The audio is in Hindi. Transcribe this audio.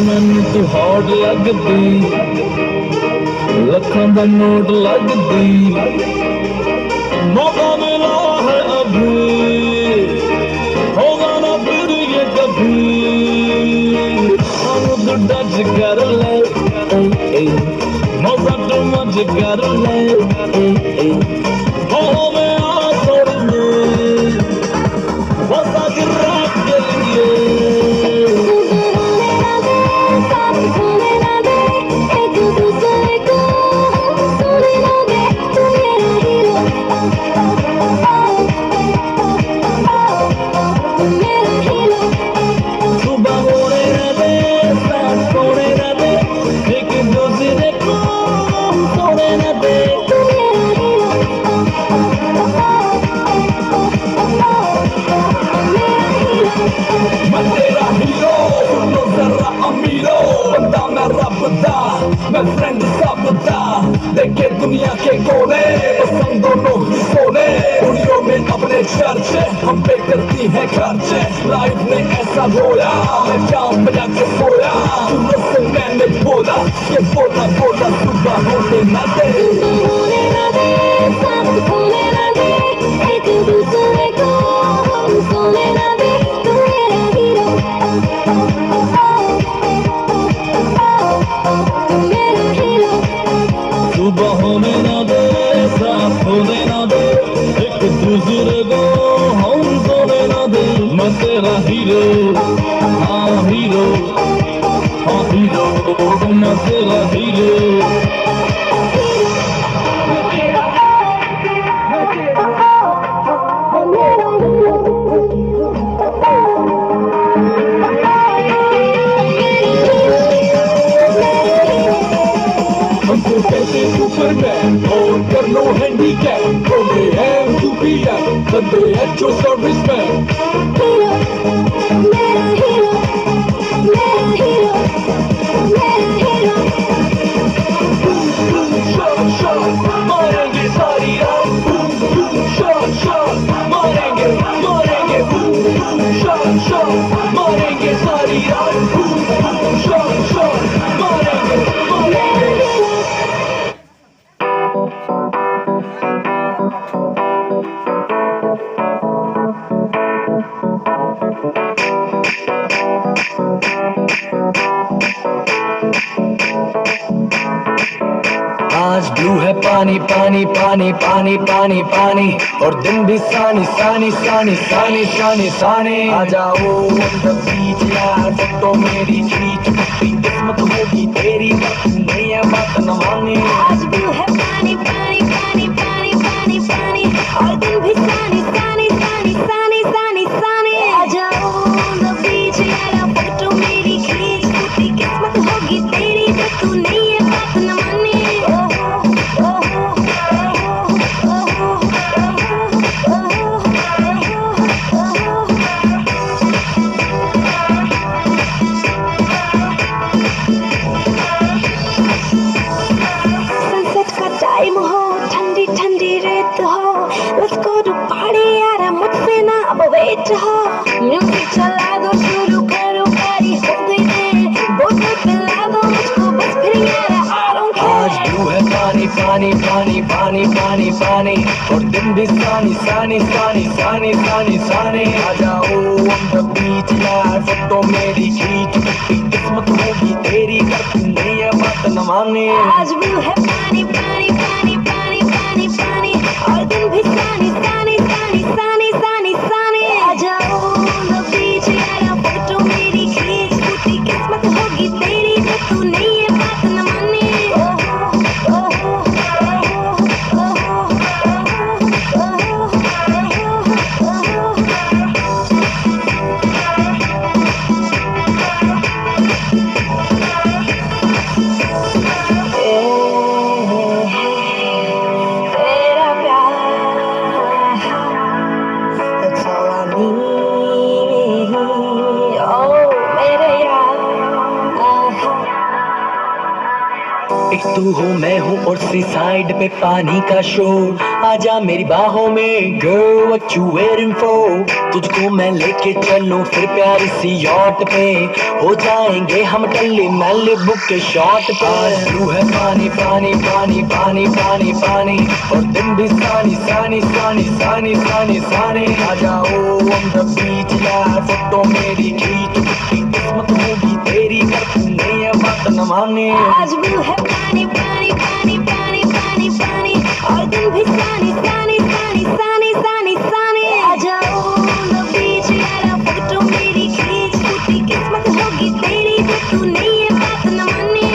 मैनू तू हॉट लगदी, लखां दा नोट लगदी, मौका मिला है अभी, होगा ना फिर ये कभी। हम तो टच कर ले, मौका तो मच कर ले, हो में आ तोड़ ले, वसा गिरा के लिए। मैं फ्रेंड सबदा देखे दुनिया के कोने, पसंद दोनों ही सोने, दुनिया में अपने चर्चे हम पे करती है खर्चे। लाइफ ने ऐसा रोया, मैं जाम बजा के सोया, सुनो से मैंने बोला ये बोला बोला सुबह होने ना दे, साथ खोने ना दे, एक दूसरे को सोने ना दे, तू मेरा हीरो, सुबह होने ना दे, साथ होने ना दे, एक दूसरे को हम सोने ना दे। मैं तेरा हीरो, हाँ हीरो, हाँ हीरो, मैं तेरा हीरो। Superman, on कर लो handicap, from AM to PM, Sunday at your serviceman. Hero, मेरा hero, मेरा hero, मेरा hero. Boom boom shot shot, मारेंगे सारी रात. Boom boom shot shot, मारेंगे मारेंगे. Boom boom shot shot, मारेंगे सारी रात. Boom boom shot shot, मारेंगे मारेंगे. आज ब्लू है पानी पानी पानी पानी पानी पानी, और दिन भी सानी सानी सानी सानी सानी सानी। आ जाओ on the beach यार, फोटो मेरी खींच, अपनी किस्मत होगी तेरी, नहीं है बात न माने। आज ब्लू है पानी पानी पानी पानी पानी पानी, और दिन भी सानी सानी सानी सानी सानी सानी। आ जाओ on the beach यार, फोटो मेरी खींच, अपनी किस्मत होगी तेरी, तू नहीं है बात न माने। वेट हो, म्यूजिक चला दो, शुरू करो गाड़ी, हो गई देर, बोतल पिला दो मुझको बस, फिर यारा I don't care। आज ब्लू है पानी पानी पानी पानी पानी पानी, और दिन भी सानी सानी सानी सानी सानी सानी। आ जाओ on the beach यार, फोटो मेरी खींच, किस्मत होगी तेरी, नहीं है बात न माने। आज ब्लू है पानी पानी पानी पानी पानी पानी, और दिन भी सानी सानी सानी सानी सानी सानी। आ जाओ on the beach यार, फोटो मेरी खींच, टूटी किस्मत होगी तेरी, तू नहीं है बात न माने। तेरा प्यार तू हो मैं हूँ और सी साइड पे पानी का शोर, आजा मेरी बाहों में girl what you waiting for. तुझको मैं लेके चलूं फिर प्यारी सी यॉट पे, हो जाएंगे हम टल्ली मैलिबू के शॉट पे। आज तू है पानी पानी पानी पानी पानी पानी, और दिन भी सानी सानी सानी सानी सानी सानी। आ जाओ ऑन द बीच यार, फोटो मेरी खींच, कितनी किस्मत होगी तेरी कर तूने ये बात न माने। आज भी है पानी पानी पानी पानी पानी पानी, और दिन भी सानी सानी सानी सानी सानी सानी। आ जाओ on the beach यारा, फोटो मेरी खींच, टूटी किस्मत होगी तेरी जो तूने ये बात न मानी।